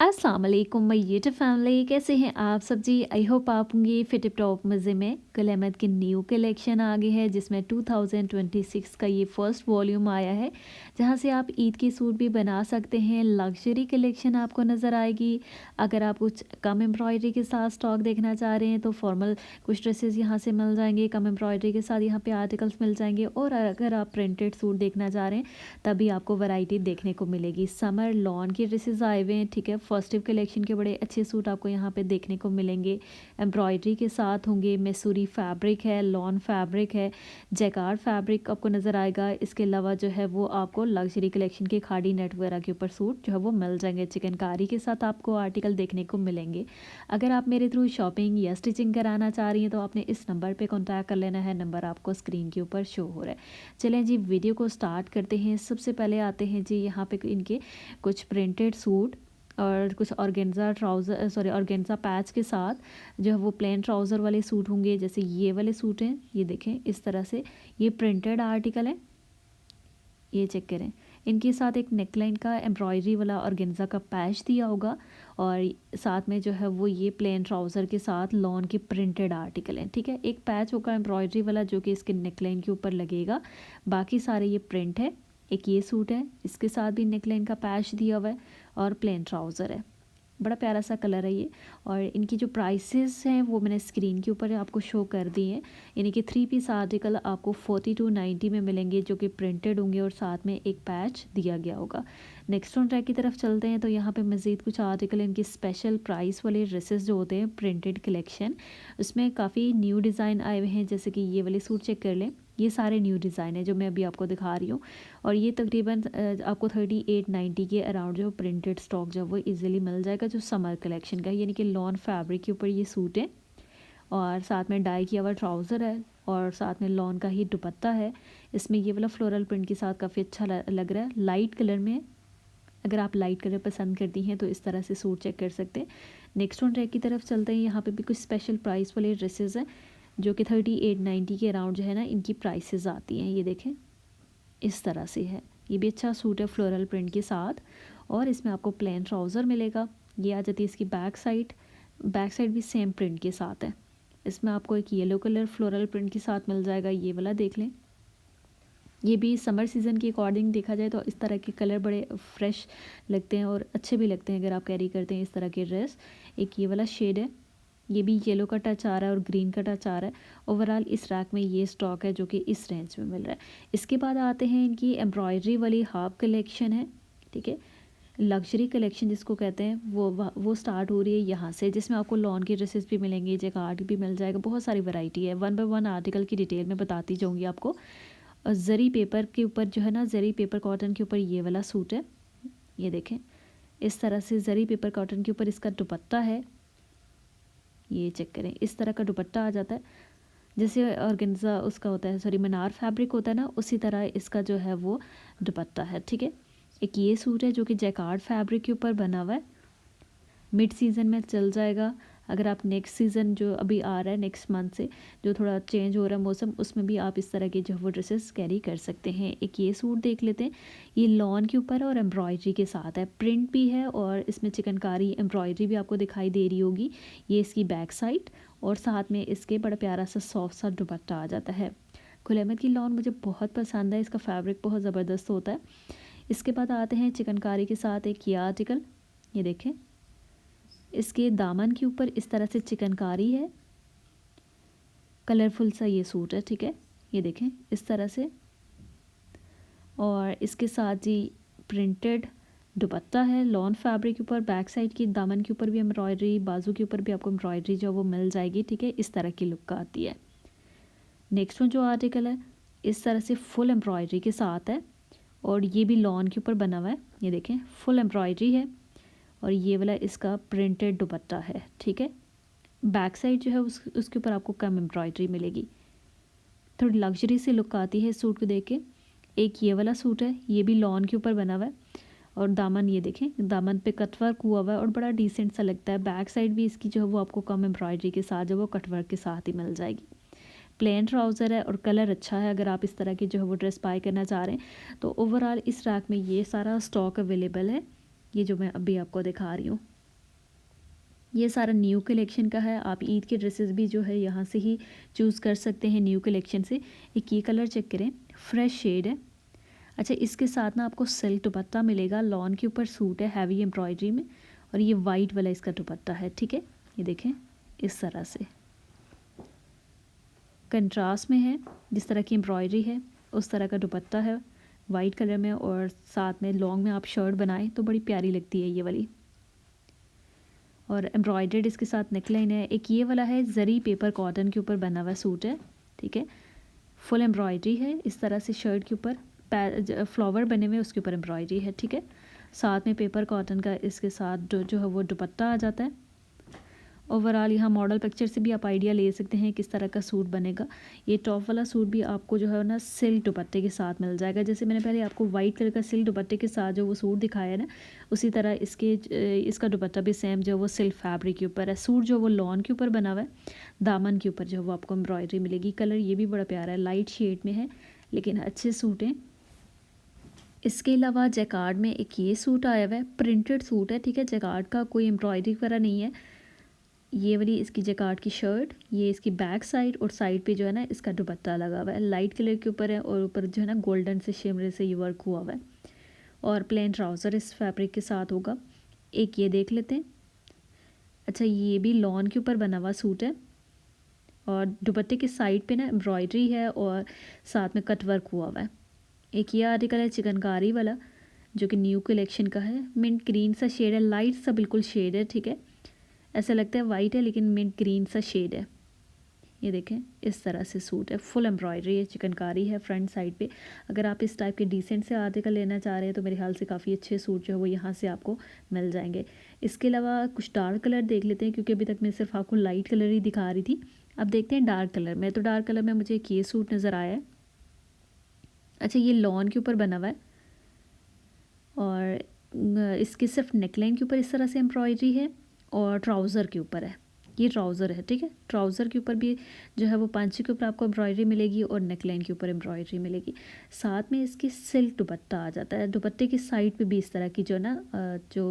अस्सलाम वालेकुम my YouTube family, कैसे हैं आप सब जी। आई होप आप होंगे फिट टॉप मज़े में। गुल अहमद की न्यू कलेक्शन आ गई है जिसमें 2026 का ये फर्स्ट वॉल्यूम आया है, जहां से आप ईद के सूट भी बना सकते हैं। लग्जरी कलेक्शन आपको नज़र आएगी। अगर आप कुछ कम एम्ब्रॉयडरी के साथ स्टॉक देखना चाह रहे हैं तो फॉर्मल कुछ ड्रेसेस यहाँ से मिल जाएंगे, कम एम्ब्रॉयडरी के साथ यहाँ पे आर्टिकल्स मिल जाएंगे। और अगर आप प्रिंटेड सूट देखना चाह रहे हैं तभी आपको वैरायटी देखने को मिलेगी। समर लॉन के ड्रेसेस आए हुए हैं, ठीक है। फर्स्टिव कलेक्शन के बड़े अच्छे सूट आपको यहाँ पे देखने को मिलेंगे। एम्ब्रॉयडरी के साथ होंगे, मैसूरी फैब्रिक है, लॉन फैब्रिक है, जैकार्ड फैब्रिक आपको नज़र आएगा। इसके अलावा जो है वो आपको लग्जरी कलेक्शन के खाड़ी नेट वगैरह के ऊपर सूट जो है वो मिल जाएंगे। चिकनकारी के साथ आपको आर्टिकल देखने को मिलेंगे। अगर आप मेरे थ्रू शॉपिंग या स्टिचिंग कराना चाह रही हैं तो आपने इस नंबर पर कॉन्टैक्ट कर लेना है। नंबर आपको स्क्रीन के ऊपर शो हो रहा है। चलें जी, वीडियो को स्टार्ट करते हैं। सबसे पहले आते हैं जी यहाँ पे इनके कुछ प्रिंटेड सूट और कुछ organza trouser, sorry organza patch के साथ जो है वो प्लेन ट्राउज़र वाले सूट होंगे। जैसे ये वाले सूट हैं, ये देखें इस तरह से, ये प्रिंटेड आर्टिकल है। ये चेक करें, इनके साथ एक नेकलाइन का एम्ब्रॉयडरी वाला ऑर्गेन्जा का पैच दिया होगा और साथ में जो है वो ये प्लेन ट्राउज़र के साथ लॉन के प्रिंटेड आर्टिकल हैं, ठीक है। एक पैच होगा एम्ब्रॉयडरी वाला जो कि इसके नेकलाइन के ऊपर लगेगा, बाकी सारे ये प्रिंट है। एक ये सूट है, इसके साथ भी नेकलाइन का पैच दिया हुआ है और प्लेन ट्राउज़र है। बड़ा प्यारा सा कलर है ये। और इनकी जो प्राइसेस हैं वो मैंने स्क्रीन के ऊपर आपको शो कर दी हैं। यानी कि 3 पीस आर्टिकल आपको 4290 में मिलेंगे जो कि प्रिंटेड होंगे और साथ में एक पैच दिया गया होगा। नेक्स्ट ऑन ट्रैक की तरफ चलते हैं तो यहाँ पे मज़ीद कुछ आर्टिकल इनकी स्पेशल प्राइस वाले ड्रेसेस जो होते हैं प्रिंटेड कलेक्शन, उसमें काफ़ी न्यू डिज़ाइन आए हुए हैं। जैसे कि ये वाले सूट चेक कर लें, ये सारे न्यू डिज़ाइन है जो मैं अभी आपको दिखा रही हूँ। और ये तकरीबन आपको 3890 के अराउंड जो प्रिंटेड स्टॉक जो वो इजीली मिल जाएगा, जो समर कलेक्शन का है। यानी कि लॉन फैब्रिक के ऊपर ये सूट है और साथ में डाई किया हुआ ट्राउज़र है और साथ में लॉन का ही दुपट्टा है। इसमें ये वाला फ्लोरल प्रिंट के साथ काफ़ी अच्छा लग रहा है, लाइट कलर में। अगर आप लाइट कलर पसंद करती हैं तो इस तरह से सूट चेक कर सकते हैं। नेक्स्ट ऑन ट्रैक की तरफ चलते हैं। यहाँ पे भी कुछ स्पेशल प्राइस वाले ड्रेसेस हैं जो कि 3890 के अराउंड जो है ना इनकी प्राइसेस आती हैं। ये देखें इस तरह से है, ये भी अच्छा सूट है फ्लोरल प्रिंट के साथ और इसमें आपको प्लेन ट्राउज़र मिलेगा। ये आ जाती है इसकी बैक साइड भी सेम प्रिंट के साथ है। इसमें आपको एक येलो कलर फ्लोरल प्रिंट के साथ मिल जाएगा, ये वाला देख लें। ये भी समर सीज़न के अकॉर्डिंग देखा जाए तो इस तरह के कलर बड़े फ्रेश लगते हैं और अच्छे भी लगते हैं अगर आप कैरी करते हैं इस तरह के ड्रेस। एक ये वाला शेड है, ये भी येलो का टच आ रहा है और ग्रीन का टच आ रहा है। ओवरऑल इस रैक में ये स्टॉक है जो कि इस रेंज में मिल रहा है। इसके बाद आते हैं इनकी एम्ब्रॉयडरी वाली हाफ कलेक्शन है, ठीक है। लग्जरी कलेक्शन जिसको कहते हैं वो स्टार्ट हो रही है यहाँ से, जिसमें आपको लॉन के ड्रेसेस भी मिलेंगे, जैकार्ड भी मिल जाएगा। बहुत सारी वैरायटी है, 1 बाय 1 आर्टिकल की डिटेल में बताती जाऊँगी आपको। ज़री पेपर के ऊपर जो है ना, ज़री पेपर कॉटन के ऊपर ये वाला सूट है। ये देखें इस तरह से ज़री पेपर कॉटन के ऊपर इसका दुपट्टा है। ये चेक करें, इस तरह का दुपट्टा आ जाता है जैसे ऑर्गेन्जा उसका होता है, सॉरी मनार फैब्रिक होता है ना, उसी तरह इसका जो है वो दुपट्टा है, ठीक है। एक ये सूट है जो कि जैकार्ड फैब्रिक के ऊपर बना हुआ है। मिड सीज़न में चल जाएगा। अगर आप नेक्स्ट सीज़न जो अभी आ रहा है नेक्स्ट मंथ से जो थोड़ा चेंज हो रहा है मौसम, उसमें भी आप इस तरह के जो वो ड्रेसेस कैरी कर सकते हैं। एक ये सूट देख लेते हैं, ये लॉन के ऊपर और एम्ब्रॉयडरी के साथ है, प्रिंट भी है और इसमें चिकनकारी एम्ब्रॉयडरी भी आपको दिखाई दे रही होगी। ये इसकी बैक साइड और साथ में इसके बड़ा प्यारा सा सॉफ्ट सा दुपट्टा आ जाता है। गुल अहमद की लॉन मुझे बहुत पसंद है, इसका फैब्रिक बहुत ज़बरदस्त होता है। इसके बाद आते हैं चिकनकारी के साथ एक ये आर्टिकल, ये देखें इसके दामन के ऊपर इस तरह से चिकनकारी है, कलरफुल सा ये सूट है, ठीक है। ये देखें इस तरह से और इसके साथ जी प्रिंटेड दुपट्टा है लॉन फैब्रिक के ऊपर। बैक साइड की दामन के ऊपर भी एम्ब्रॉयडरी, बाजू के ऊपर भी आपको एम्ब्रॉयडरी जो वो मिल जाएगी, ठीक है। इस तरह की लुक आती है। नेक्स्ट जो आर्टिकल है इस तरह से फुल एम्ब्रॉयडरी के साथ है और ये भी लॉन के ऊपर बना हुआ है। ये देखें फुल एम्ब्रॉयडरी है और ये वाला इसका प्रिंटेड दुपट्टा है, ठीक है। बैक साइड जो है उसके ऊपर आपको कम एम्ब्रॉयडरी मिलेगी, थोड़ी लग्जरी से लुक आती है सूट को देख के। एक ये वाला सूट है, ये भी लॉन के ऊपर बना हुआ है और दामन ये देखें, दामन पे कटवर्क हुआ हुआ है और बड़ा डिसेंट सा लगता है। बैक साइड भी इसकी जो है वो आपको कम एम्ब्रॉयडरी के साथ जो वो कटवर्क के साथ ही मिल जाएगी। प्लेन ट्राउज़र है और कलर अच्छा है। अगर आप इस तरह की जो है वो ड्रेस बाय करना चाह रहे हैं तो ओवरऑल इस रैक में ये सारा स्टॉक अवेलेबल है। ये जो मैं अभी आपको दिखा रही हूँ ये सारा न्यू कलेक्शन का है। आप ईद के ड्रेसेस भी जो है यहाँ से ही चूज़ कर सकते हैं न्यू कलेक्शन से। एक ये कलर चेक करें, फ्रेश शेड है। अच्छा, इसके साथ ना आपको सिल्क दुपट्टा मिलेगा, लॉन के ऊपर सूट है हैवी एम्ब्रॉयडरी में, और ये वाइट वाला इसका दुपट्टा है। ठीक है, ये देखें इस तरह से कंट्रास्ट में है, जिस तरह की एम्ब्रॉयडरी है उस तरह का दुपट्टा है वाइट कलर में, और साथ में लॉन्ग में आप शर्ट बनाएं तो बड़ी प्यारी लगती है ये वाली। और एम्ब्रॉयडर्ड इसके साथ नेकलाइन है। एक ये वाला है जरी पेपर कॉटन के ऊपर बना हुआ सूट है। ठीक है, फुल एम्ब्रॉयडरी है इस तरह से, शर्ट के ऊपर फ्लावर बने हुए उसके ऊपर एम्ब्रॉयडरी है। ठीक है, साथ में पेपर कॉटन का इसके साथ जो है वो दुपट्टा आ जाता है। ओवरऑल यहाँ मॉडल पिक्चर से भी आप आइडिया ले सकते हैं किस तरह का सूट बनेगा। ये टॉप वाला सूट भी आपको जो है ना सिल्क दुपट्टे के साथ मिल जाएगा। जैसे मैंने पहले आपको वाइट कलर का सिल्क दुपट्टे के साथ जो वो सूट दिखाया है ना, उसी तरह इसका दुपट्टा भी सेम जो वो सिल्क फैब्रिक के ऊपर है। सूट जो वो लॉन के ऊपर बना हुआ है, दामन के ऊपर जो है वो आपको एम्ब्रॉयडरी मिलेगी। कलर ये भी बड़ा प्यारा है, लाइट शेड में है लेकिन अच्छे सूट हैं। इसके अलावा जैकार्ड में एक ये सूट आया हुआ है, प्रिंटेड सूट है। ठीक है, जैकार्ड का कोई एम्ब्रॉयडरी वगैरह नहीं है। ये वाली इसकी जैकार्ड की शर्ट, ये इसकी बैक साइड, और साइड पे जो है ना इसका दुपट्टा लगा हुआ है, लाइट कलर के ऊपर है, और ऊपर जो है ना गोल्डन से शिमर से ये वर्क हुआ हुआ है, और प्लेन ट्राउज़र इस फैब्रिक के साथ होगा। एक ये देख लेते हैं। अच्छा, ये भी लॉन के ऊपर बना हुआ सूट है, और दुपट्टे के साइड पे ना एम्ब्रॉयडरी है और साथ में कट वर्क हुआ हुआ है। एक ये आर्टिकल है चिकनकारी वाला, जो कि न्यू कलेक्शन का है। मिंट ग्रीन सा शेड है, लाइट सा बिल्कुल शेड है। ठीक है, ऐसा लगता है वाइट है लेकिन मिंट ग्रीन सा शेड है। ये देखें इस तरह से सूट है, फुल एम्ब्रॉयडरी है, चिकनकारी है फ्रंट साइड पे। अगर आप इस टाइप के डिसेंट से आर्टिकल लेना चाह रहे हैं तो मेरे ख्याल से काफ़ी अच्छे सूट जो है वो यहाँ से आपको मिल जाएंगे। इसके अलावा कुछ डार्क कलर देख लेते हैं, क्योंकि अभी तक मैं सिर्फ आपको लाइट कलर ही दिखा रही थी। अब देखते हैं डार्क कलर में। तो डार्क कलर में मुझे एक ये सूट नज़र आया है। अच्छा, ये लॉन के ऊपर बना हुआ है, और इसके सिर्फ नेकलाइन के ऊपर इस तरह से एम्ब्रॉयडरी है, और ट्राउज़र के ऊपर है, ये ट्राउज़र है। ठीक है, ट्राउज़र के ऊपर भी जो है वो पांचे के ऊपर आपको एम्ब्रॉयडरी मिलेगी, और नेकलाइन के ऊपर एम्ब्रॉयडरी मिलेगी। साथ में इसकी सिल्क दुपट्टा आ जाता है। दुपट्टे की साइड पे भी इस तरह की जो ना जो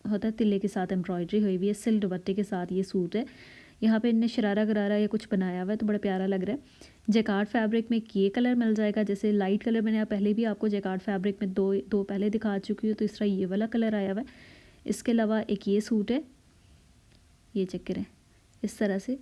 होता है तिल्ले के साथ एम्ब्रॉयडरी हुई हुई है, सिल्क दुपट्टे के साथ ये सूट है। यहाँ पे इनने शरारा गरारा या कुछ बनाया हुआ है तो बड़ा प्यारा लग रहा है। जैकार्ड फैब्रिक में एक ये कलर मिल जाएगा, जैसे लाइट कलर मैंने पहले भी आपको जैकार्ड फैब्रिक में दो पहले दिखा चुकी हूँ, तो इस तरह ये वाला कलर आया हुआ है। इसके अलावा एक ये सूट है, ये चेक करें इस तरह से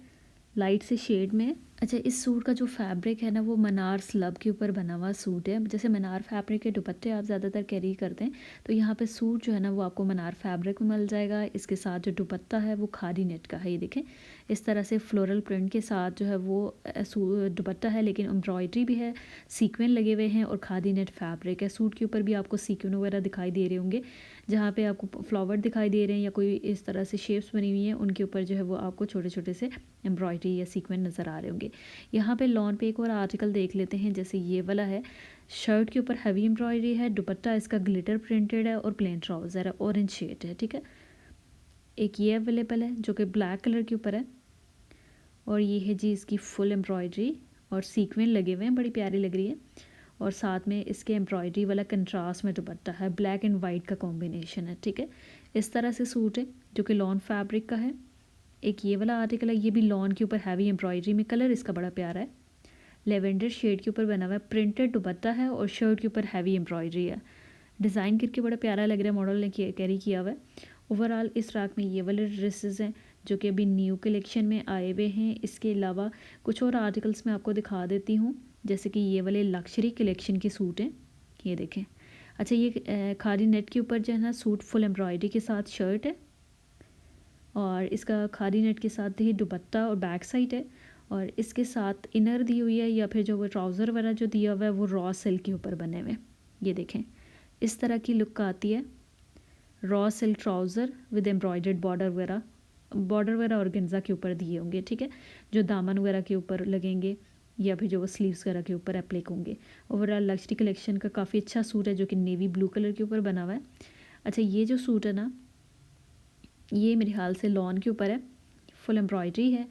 लाइट से शेड में। अच्छा, इस सूट का जो फैब्रिक है ना वो मनार स्लब के ऊपर बना हुआ सूट है। जैसे मनार फैब्रिक के दुपट्टे आप ज़्यादातर कैरी करते हैं, तो यहाँ पे सूट जो है ना वो आपको मनार फैब्रिक में मिल जाएगा। इसके साथ जो दुपट्टा है वो खादी नेट का है। ये देखें इस तरह से फ्लोरल प्रिंट के साथ जो है वो दुपट्टा है, लेकिन एम्ब्रॉयडरी भी है, सीक्वेंस लगे हुए हैं, और खादी नेट फैब्रिक है। सूट के ऊपर भी आपको सीक्वेंस वगैरह दिखाई दे रहे होंगे, जहाँ पे आपको फ्लावर दिखाई दे रहे हैं या कोई इस तरह से शेप्स बनी हुई हैं, उनके ऊपर जो है वो आपको छोटे छोटे से एम्ब्रॉयडरी या सीक्वेंस नज़र आ रहे होंगे। यहाँ पे लॉन पे एक और आर्टिकल देख लेते हैं, जैसे ये वाला है। शर्ट के ऊपर हैवी एम्ब्रॉयडरी है, दुपट्टा इसका ग्लिटर प्रिंटेड है, और प्लेन ट्राउज़र है, ऑरेंज शेड है। ठीक है, एक ये अवेलेबल है जो कि ब्लैक कलर के ऊपर है, और ये है जी इसकी फुल एम्ब्रॉयडरी, और सीक्वेंस लगे हुए हैं, बड़ी प्यारी लग रही है। और साथ में इसके एम्ब्रॉयडरी वाला कंट्रास्ट में दुपट्टा है, ब्लैक एंड वाइट का कॉम्बिनेशन है। ठीक है, इस तरह से सूट है जो कि लॉन फैब्रिक का है। एक ये वाला आर्टिकल है, ये भी लॉन के ऊपर हैवी एम्ब्रॉयडरी में, कलर इसका बड़ा प्यारा है, लेवेंडर शेड के ऊपर बना हुआ है, प्रिंटेड दुपट्टा है, और शर्ट के ऊपर हैवी एम्ब्रॉयडरी है। डिज़ाइन करके बड़ा प्यारा लग रहा है, मॉडल ने कैरी किया हुआ है। ओवरऑल इस राक में ये वाले ड्रेसेस हैं जो कि अभी न्यू कलेक्शन में आए हुए हैं। इसके अलावा कुछ और आर्टिकल्स मैं आपको दिखा देती हूँ, जैसे कि ये वाले लक्जरी कलेक्शन के सूट हैं, ये देखें। अच्छा, ये खादी नेट के ऊपर जो है ना सूट फुल एम्ब्रॉयडरी के साथ शर्ट है, और इसका खादी नेट के साथ ही दुपट्टा और बैक साइड है, और इसके साथ इनर दी हुई है, या फिर जो वो ट्राउज़र वगैरह जो दिया हुआ है वो रॉ सिल्क के ऊपर बने हुए। ये देखें इस तरह की लुक आती है, raw silk trouser with embroidered border वगैरह ऑर्गेन्जा के ऊपर दिए होंगे। ठीक है, जो दामन वगैरह के ऊपर लगेंगे, या फिर जो वो स्लीव्स वगैरह के ऊपर एप्लिक होंगे। ओवरऑल लक्जरी कलेक्शन का काफ़ी अच्छा सूट है जो कि नेवी ब्लू कलर के ऊपर बना हुआ है। अच्छा, ये जो सूट है ना ये मेरे ख्याल से लॉन के ऊपर है, फुल एम्ब्रॉयडरी है,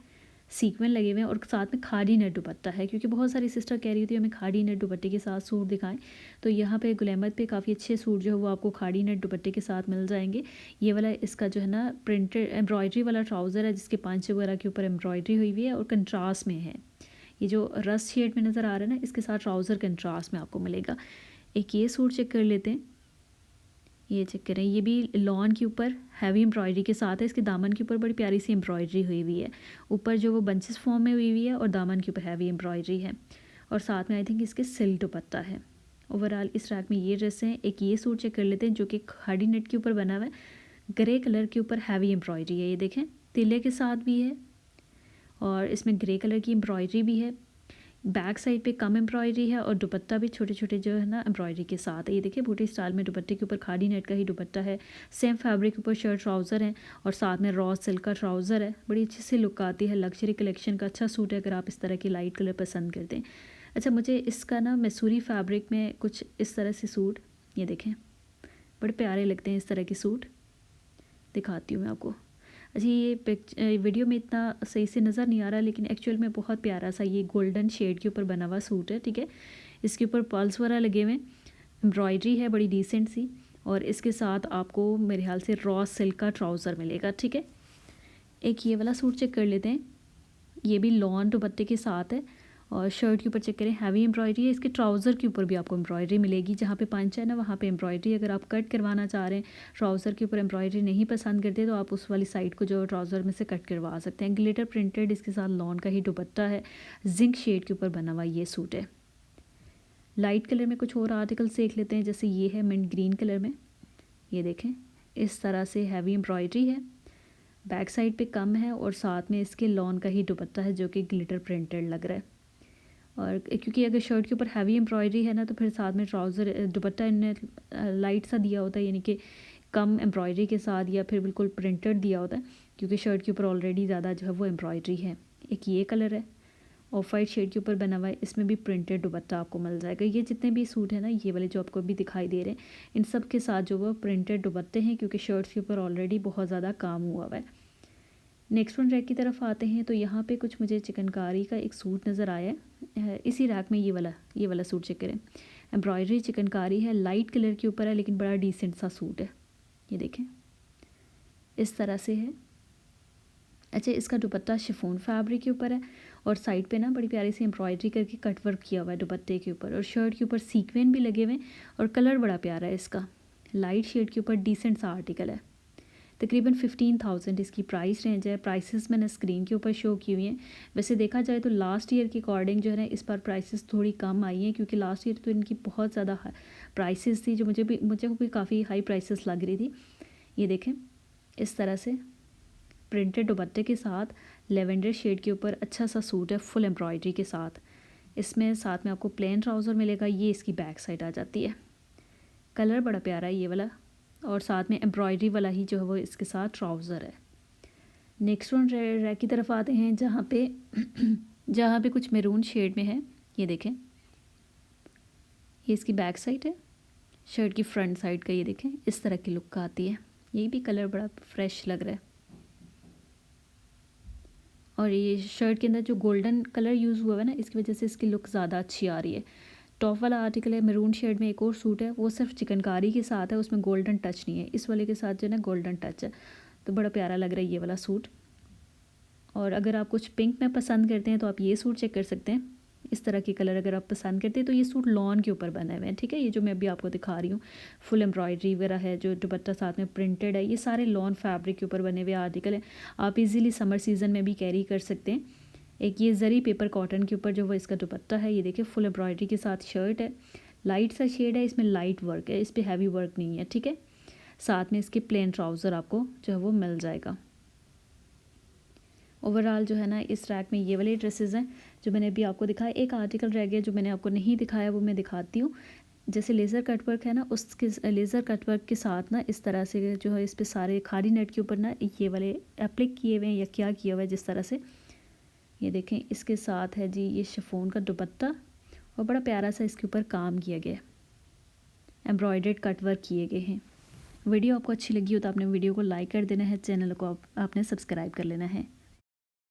सीक्वेंस लगे हुए हैं और साथ में खादी नेट दुपट्टा है, क्योंकि बहुत सारी सिस्टर कह रही थी हमें खादी नेट दुपट्टे के साथ सूट दिखाएं। तो यहाँ पे गुलैमत पे काफ़ी अच्छे सूट जो है वो आपको खादी नेट दुपट्टे के साथ मिल जाएंगे। ये वाला इसका जो है ना प्रिंटेड एम्ब्रॉयडरी वाला ट्राउज़र है, जिसके पांच वगैरह के ऊपर एम्ब्रॉयडरी हुई हुई है और कंट्रास्ट में है। ये जो रस्ट शेड में नज़र आ रहा है ना, इसके साथ ट्राउज़र कंट्रास्ट में आपको मिलेगा। एक ये सूट चेक कर लेते हैं, ये चेक करें, ये भी लॉन के ऊपर हैवी एम्ब्रॉयडरी के साथ है। इसके दामन के ऊपर बड़ी प्यारी सी एम्ब्रॉयडरी हुई हुई है, ऊपर जो वो बंचेस फॉर्म में हुई हुई है और दामन के ऊपर हैवी एम्ब्रॉयडरी है और साथ में आई थिंक इसके सिल्क दुपट्टा है। ओवरऑल इस रैक में ये ड्रेस हैं। एक ये सूट चेक कर लेते हैं जो कि खादी नेट के ऊपर बना हुआ है, ग्रे कलर के ऊपर हैवी एम्ब्रॉयडरी है। ये देखें तिले के साथ भी है और इसमें ग्रे कलर की एम्ब्रॉयडरी भी है। बैक साइड पे कम एम्ब्रॉयडरी है और दुपट्टा भी छोटे छोटे जो है ना एम्ब्रॉयडरी के साथ है। ये देखिए बूटी स्टाइल में दुपट्टे के ऊपर खादी नेट का ही दुपट्टा है, सेम फैब्रिक के ऊपर शर्ट ट्राउज़र है और साथ में रॉ सिल्क का ट्राउज़र है। बड़ी अच्छी सी लुक आती है, लग्जरी कलेक्शन का अच्छा सूट है अगर आप इस तरह की लाइट कलर पसंद करते हैं। अच्छा, मुझे इसका ना मैसूरी फैब्रिक में कुछ इस तरह से सूट, ये देखें बड़े प्यारे लगते हैं इस तरह के सूट, दिखाती हूँ मैं आपको। अच्छा, ये वीडियो में इतना सही से नज़र नहीं आ रहा, लेकिन एक्चुअल में बहुत प्यारा सा ये गोल्डन शेड के ऊपर बना हुआ सूट है। ठीक है, इसके ऊपर पर्ल्स वगैरह लगे हुए, एम्ब्रॉयडरी है बड़ी डिसेंट सी और इसके साथ आपको मेरे ख्याल से रॉ सिल्क का ट्राउज़र मिलेगा। ठीक है, एक ये वाला सूट चेक कर लेते हैं, ये भी लॉन दुपट्टे के साथ है और शर्ट के ऊपर चेक करें हैवी एम्ब्रॉयडरी है। इसके ट्राउज़र के ऊपर भी आपको एम्ब्रॉयडरी मिलेगी, जहाँ पे पंच है ना वहाँ पे एम्ब्रॉयडरी। अगर आप कट करवाना चाह रहे हैं, ट्राउज़र के ऊपर एम्ब्रॉयडरी नहीं पसंद करते, तो आप उस वाली साइड को जो ट्राउज़र में से कट करवा सकते हैं। ग्लिटर प्रिंटेड इसके साथ लॉन का ही दुपट्टा है, जिंक शेड के ऊपर बना हुआ ये सूट है। लाइट कलर में कुछ और आर्टिकल्स देख लेते हैं, जैसे ये है मिंट ग्रीन कलर में, ये देखें इस तरह से हैवी एम्ब्रॉयडरी है, बैक साइड पे कम है और साथ में इसके लॉन का ही दुपट्टा है जो कि ग्लिटर प्रिंटेड लग रहा है। और क्योंकि अगर शर्ट के ऊपर हैवी एम्ब्रॉयडरी है ना, तो फिर साथ में ट्राउज़र दुपट्टा इन्हें लाइट सा दिया होता है, यानी कि कम एम्ब्रॉयडरी के साथ या फिर बिल्कुल प्रिंटेड दिया होता है, क्योंकि शर्ट के ऊपर ऑलरेडी ज़्यादा जो है वो एम्ब्रॉयडरी है। एक ये कलर है ऑफ वाइट शेड के ऊपर बना हुआ है, इसमें भी प्रिंटेड दुपट्टा आपको मिल जाएगा। ये जितने भी सूट है ना, ये वाले जो आपको भी दिखाई दे रहे हैं, इन सब के साथ जो वो प्रिंटेड दुपट्टे हैं, क्योंकि शर्ट्स के ऊपर ऑलरेडी बहुत ज़्यादा काम हुआ हुआ है। नेक्स्ट वन रैक की तरफ आते हैं, तो यहाँ पे कुछ मुझे चिकनकारी का एक सूट नज़र आया है। इसी रैक में ये वाला सूट चेक करें, एम्ब्रॉयडरी चिकनकारी है, लाइट कलर के ऊपर है, लेकिन बड़ा डिसेंट सा सूट है। ये देखें इस तरह से है। अच्छा, इसका दुपट्टा शिफॉन फैब्रिक के ऊपर है और साइड पे ना बड़ी प्यारी सी एम्ब्रॉयडरी करके कट वर्क किया हुआ है दुपट्टे के ऊपर, और शर्ट के ऊपर सीक्वेंस भी लगे हुए हैं और कलर बड़ा प्यारा है इसका, लाइट शेड के ऊपर डिसेंट सा आर्टिकल है। तकरीबन 15,000 इसकी प्राइस रेंज है। प्राइसेस मैंने स्क्रीन के ऊपर शो की हुई हैं। वैसे देखा जाए तो लास्ट ईयर के अकॉर्डिंग जो है ना, इस पर प्राइसेस थोड़ी कम आई हैं, क्योंकि लास्ट ईयर तो इनकी बहुत ज़्यादा प्राइसेस थी, जो मुझे भी काफ़ी हाई प्राइसेस लग रही थी। ये देखें इस तरह से प्रिंटेड दुपट्टे के साथ लेवेंडर शेड के ऊपर अच्छा सा सूट है, फुल एम्ब्रॉयडरी के साथ। इसमें साथ में आपको प्लेन ट्राउज़र मिलेगा, ये इसकी बैक साइड आ जाती है। कलर बड़ा प्यारा है ये वाला, और साथ में एम्ब्रॉयडरी वाला ही जो है वो इसके साथ ट्राउज़र है। नेक्स्ट वन रैक की तरफ आते हैं, जहाँ पे कुछ मैरून शेड में है। ये देखें ये इसकी बैक साइड है, शर्ट की फ्रंट साइड का ये देखें इस तरह की लुक आती है। ये भी कलर बड़ा फ्रेश लग रहा है और ये शर्ट के अंदर जो गोल्डन कलर यूज़ हुआ है ना, इसकी वजह से इसकी लुक ज़्यादा अच्छी आ रही है। टॉप वाला आर्टिकल है मैरून शेड में, एक और सूट है वो सिर्फ चिकनकारी के साथ है, उसमें गोल्डन टच नहीं है। इस वाले के साथ जो है ना गोल्डन टच है, तो बड़ा प्यारा लग रहा है ये वाला सूट। और अगर आप कुछ पिंक में पसंद करते हैं तो आप ये सूट चेक कर सकते हैं। इस तरह के कलर अगर आप पसंद करते हैं तो ये सूट लॉन के ऊपर बने हुए हैं। ठीक है, ये जो मैं अभी आपको दिखा रही हूँ फुल एम्ब्रॉयडरी वगैरह है, जो दुपट्टा साथ में प्रिंटेड है, ये सारे लॉन फैब्रिक के ऊपर बने हुए आर्टिकल हैं। आप इजीली समर सीज़न में भी कैरी कर सकते हैं। एक ये जरी पेपर कॉटन के ऊपर जो वो इसका दुपट्टा है, ये देखिए फुल एम्ब्रॉयडरी के साथ शर्ट है, लाइट सा शेड है, इसमें लाइट वर्क है, इस पर हैवी वर्क नहीं है। ठीक है, साथ में इसके प्लेन ट्राउज़र आपको जो है वो मिल जाएगा। ओवरऑल जो है ना इस रैक में ये वाले ड्रेसेस हैं जो मैंने अभी आपको दिखाया। एक आर्टिकल रह गया जो मैंने आपको नहीं दिखाया, वो मैं दिखाती हूँ। जैसे लेज़र कटवर्क है ना, उसके लेज़र कटवर्क के साथ ना इस तरह से जो है इस पर सारे खादी नेट के ऊपर ना ये वाले एप्लिक किए हुए हैं या क्या किया हुआ है जिस तरह से, ये देखें इसके साथ है जी ये शिफॉन का दुपट्टा और बड़ा प्यारा सा इसके ऊपर काम किया गया, एम्ब्रॉयडर्ड कटवर्क किए गए हैं। वीडियो आपको अच्छी लगी हो तो आपने वीडियो को लाइक कर देना है, चैनल को आपने सब्सक्राइब कर लेना है।